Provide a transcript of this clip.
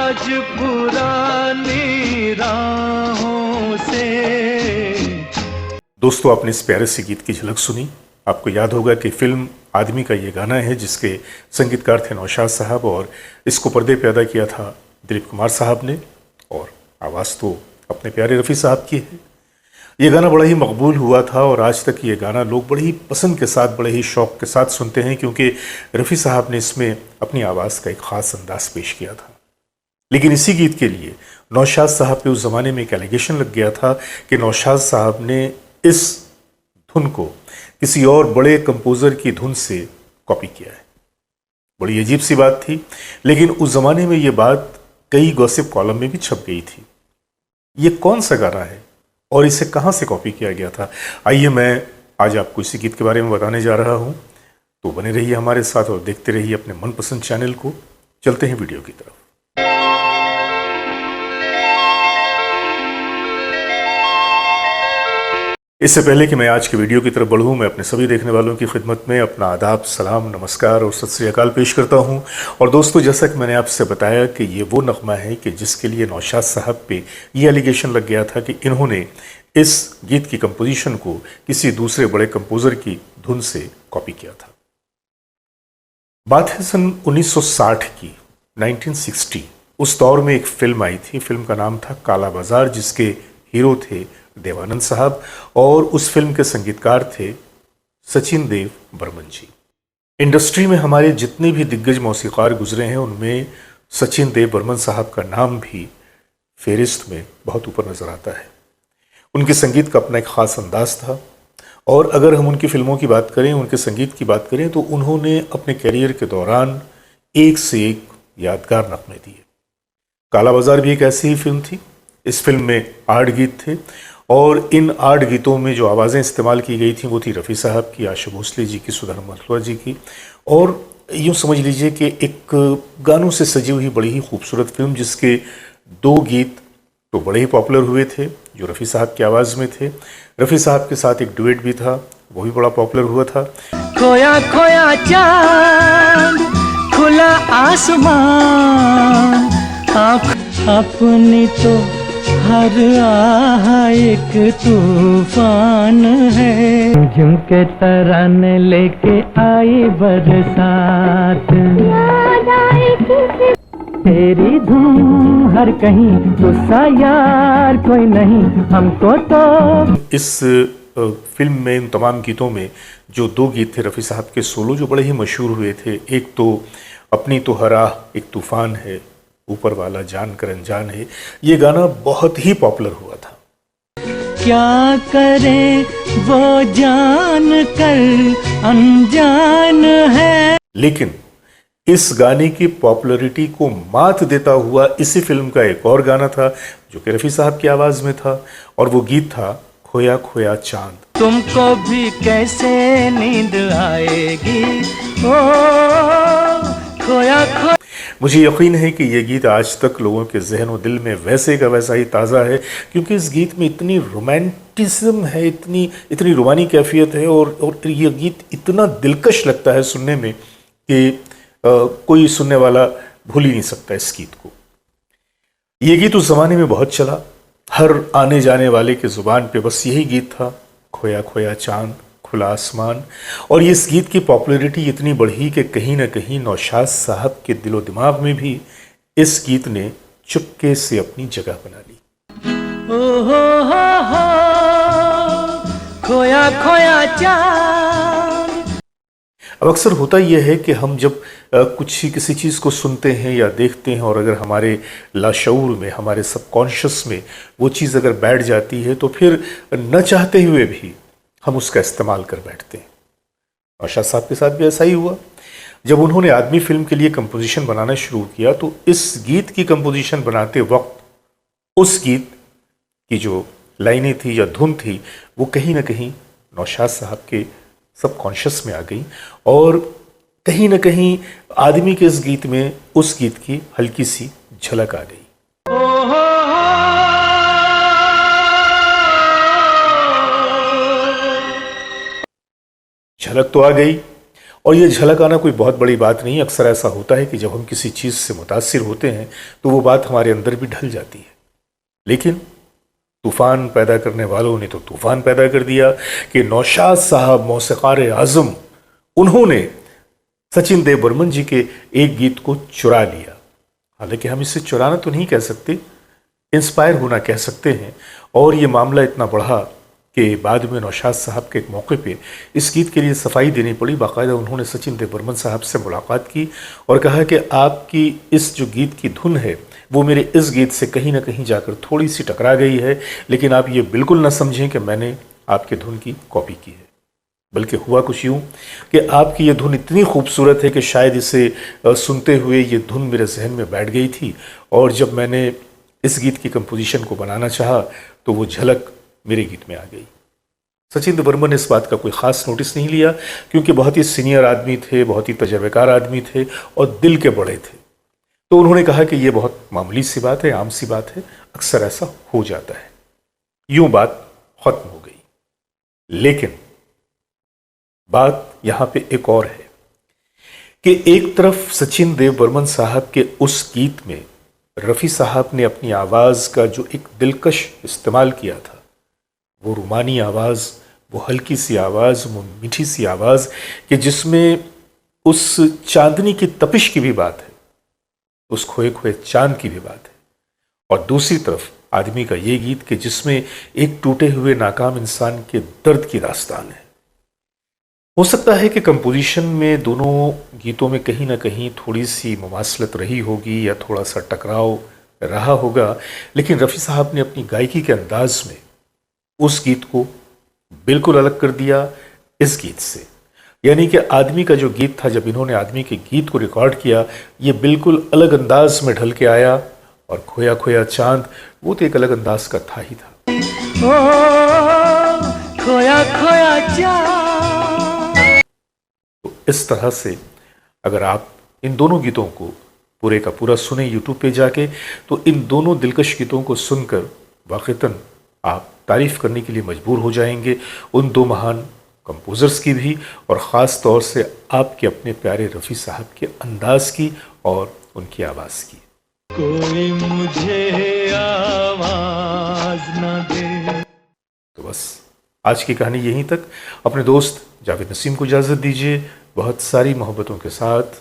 आज पुरानी राहों से। दोस्तों, आपने इस प्यारे से गीत की झलक सुनी। आपको याद होगा कि फिल्म आदमी का ये गाना है जिसके संगीतकार थे नौशाद साहब और इसको पर्दे पे अदा किया था दिलीप कुमार साहब ने और आवाज़ तो अपने प्यारे रफ़ी साहब की है। ये गाना बड़ा ही मकबूल हुआ था और आज तक ये गाना लोग बड़े ही पसंद के साथ, बड़े ही शौक़ के साथ सुनते हैं क्योंकि रफ़ी साहब ने इसमें अपनी आवाज़ का एक ख़ास अंदाज़ पेश किया था। लेकिन इसी गीत के लिए नौशाद साहब पे उस ज़माने में एक एलिगेशन लग गया था कि नौशाद साहब ने इस धुन को किसी और बड़े कंपोज़र की धुन से कॉपी किया है। बड़ी अजीब सी बात थी, लेकिन उस ज़माने में ये बात कई गॉसिप कॉलम में भी छप गई थी। ये कौन सा गाना है और इसे कहाँ से कॉपी किया गया था, आइए मैं आज आपको इसी गीत के बारे में बताने जा रहा हूँ। तो बने रहिए हमारे साथ और देखते रहिए अपने मनपसंद चैनल को। चलते हैं वीडियो की तरफ। इससे पहले कि मैं आज की वीडियो की तरफ बढ़ूं, मैं अपने सभी देखने वालों की खिदमत में अपना आदाब, सलाम, नमस्कार और सत श्री अकाल पेश करता हूं। और दोस्तों, जैसा कि मैंने आपसे बताया कि ये वो नगमा है कि जिसके लिए नौशाद साहब पे ये एलिगेशन लग गया था कि इन्होंने इस गीत की कंपोजिशन को किसी दूसरे बड़े कंपोज़र की धुन से कॉपी किया था। बात है सन 1960 की, 1960। उस दौर में एक फिल्म आई थी, फिल्म का नाम था काला बाजार, जिसके हीरो थे देवानंद साहब और उस फिल्म के संगीतकार थे सचिन देव बर्मन जी। इंडस्ट्री में हमारे जितने भी दिग्गज मौसीकार गुजरे हैं उनमें सचिन देव बर्मन साहब का नाम भी फेरिस्त में बहुत ऊपर नजर आता है। उनके संगीत का अपना एक ख़ास अंदाज था और अगर हम उनकी फिल्मों की बात करें, उनके संगीत की बात करें, तो उन्होंने अपने कैरियर के दौरान एक से एक यादगार नगमे दिए। काला बाजार भी एक ऐसी ही फिल्म थी। इस फिल्म में 8 गीत थे और इन 8 गीतों में जो आवाज़ें इस्तेमाल की गई थी वो थी रफ़ी साहब की, आशा भोसले जी की, सुधा मल्होत्रा जी की। और यूँ समझ लीजिए कि एक गानों से सजी हुई बड़ी ही खूबसूरत फिल्म जिसके 2 गीत तो बड़े ही पॉपुलर हुए थे जो रफ़ी साहब की आवाज़ में थे। रफ़ी साहब के साथ एक डुएट भी था, वो भी बड़ा पॉपुलर हुआ था। खोया खोया चांद, खुला आसमान, आप अपनी तो हर आह एक तूफान है। झुमके तराने लेके आई बरसात, याद आए तेरी धूम हर कहीं, गुस्सा यार कोई नहीं हमको तो। इस फिल्म में इन तमाम गीतों में जो 2 गीत थे रफ़ी साहब के सोलो जो बड़े ही मशहूर हुए थे, एक तो अपनी तो हर आह एक तूफान है, ऊपर वाला जान कर अनजान है। ये गाना बहुत ही पॉपुलर हुआ था। क्या करे वो जान कर अनजान है। लेकिन इस गाने की पॉपुलैरिटी को मात देता हुआ इसी फिल्म का एक और गाना था जो कि रफ़ी साहब की आवाज़ में था और वो गीत था खोया खोया चांद। तुमको भी कैसे नींद आएगी ओ खोया खोया। मुझे यकीन है कि ये गीत आज तक लोगों के जहन और दिल में वैसे का वैसा ही ताज़ा है क्योंकि इस गीत में इतनी रोमांटिज्म है, इतनी रुमानी कैफियत है और ये गीत इतना दिलकश लगता है सुनने में कि कोई सुनने वाला भूल ही नहीं सकता इस गीत को। ये गीत उस ज़माने में बहुत चला, हर आने जाने वाले के ज़ुबान पे बस यही गीत था, खोया खोया चांद, खुला आसमान। और इस गीत की पॉपुलैरिटी इतनी बढ़ी कि कहीं ना कहीं नौशाद साहब के दिलो दिमाग में भी इस गीत ने चुपके से अपनी जगह बना ली। ओ हो खोया खोया चांद। अब अक्सर होता यह है कि हम जब किसी चीज़ को सुनते हैं या देखते हैं और अगर हमारे लाशऊर में, हमारे सबकॉन्शियस में वो चीज़ अगर बैठ जाती है तो फिर न चाहते हुए भी हम उसका इस्तेमाल कर बैठते हैं। नौशाद साहब के साथ भी ऐसा ही हुआ। जब उन्होंने आदमी फिल्म के लिए कंपोजिशन बनाना शुरू किया तो इस गीत की कंपोजिशन बनाते वक्त उस गीत की जो लाइनें थी या धुन थी वो कहीं ना कहीं नौशाद साहब के सबकॉन्शियस में आ गई और कहीं ना कहीं आदमी के इस गीत में उस गीत की हल्की सी झलक आ गई। झलक तो आ गई और ये झलक आना कोई बहुत बड़ी बात नहीं। अक्सर ऐसा होता है कि जब हम किसी चीज़ से मुतासिर होते हैं तो वो बात हमारे अंदर भी ढल जाती है। लेकिन तूफ़ान पैदा करने वालों ने तो तूफ़ान पैदा कर दिया कि नौशाद साहब मौसीक़ार आज़म, उन्होंने सचिन देव बर्मन जी के एक गीत को चुरा लिया। हालांकि हम इसे चुराना तो नहीं कह सकते, इंस्पायर होना कह सकते हैं। और ये मामला इतना बढ़ा कि बाद में नौशाद साहब के एक मौके पे इस गीत के लिए सफाई देनी पड़ी। बाकायदा उन्होंने सचिन देव बर्मन साहब से मुलाकात की और कहा कि आपकी इस जो गीत की धुन है वो मेरे इस गीत से कहीं ना कहीं जाकर थोड़ी सी टकरा गई है, लेकिन आप ये बिल्कुल ना समझें कि मैंने आपके धुन की कॉपी की है। बल्कि हुआ कुछ यूँ कि आपकी ये धुन इतनी खूबसूरत है कि शायद इसे सुनते हुए ये धुन मेरे जहन में बैठ गई थी, और जब मैंने इस गीत की कंपोजिशन को बनाना चाहा तो वो झलक मेरे गीत में आ गई। सचिन देव बर्मन ने इस बात का कोई ख़ास नोटिस नहीं लिया, क्योंकि बहुत ही सीनियर आदमी थे, बहुत ही तजर्बेकार आदमी थे और दिल के बड़े थे। तो उन्होंने कहा कि ये बहुत मामूली सी बात है, आम सी बात है, अक्सर ऐसा हो जाता है। यूं बात खत्म हो गई। लेकिन बात यहां पे एक और है कि एक तरफ सचिन देव बर्मन साहब के उस गीत में रफ़ी साहब ने अपनी आवाज़ का जो एक दिलकश इस्तेमाल किया था, वो रूमानी आवाज़, वो हल्की सी आवाज़, वो मीठी सी आवाज़ कि जिसमें उस चांदनी की तपिश की भी बात है, उस खोए खोए चांद की भी बात है। और दूसरी तरफ आदमी का ये गीत कि जिसमें एक टूटे हुए नाकाम इंसान के दर्द की दास्तान है। हो सकता है कि कंपोजिशन में दोनों गीतों में कहीं ना कहीं थोड़ी सी मुमासलत रही होगी या थोड़ा सा टकराव रहा होगा, लेकिन रफ़ी साहब ने अपनी गायकी के अंदाज में उस गीत को बिल्कुल अलग कर दिया इस गीत से। यानी कि आदमी का जो गीत था, जब इन्होंने आदमी के गीत को रिकॉर्ड किया, ये बिल्कुल अलग अंदाज में ढल के आया, और खोया खोया चांद वो तो एक अलग अंदाज का था ही था। ओ खोया खोया चांद। तो इस तरह से अगर आप इन दोनों गीतों को पूरे का पूरा सुने यूट्यूब पे जाके, तो इन दोनों दिलकश गीतों को सुनकर वाक़तन आप तारीफ़ करने के लिए मजबूर हो जाएंगे उन दो महान कंपोज़र्स की भी, और ख़ास तौर से आपके अपने प्यारे रफ़ी साहब के अंदाज़ की और उनकी आवाज़ की। कोई मुझे आवाज़ न दे। तो बस आज की कहानी यहीं तक। अपने दोस्त जावेद नसीम को इजाज़त दीजिए। बहुत सारी मोहब्बतों के साथ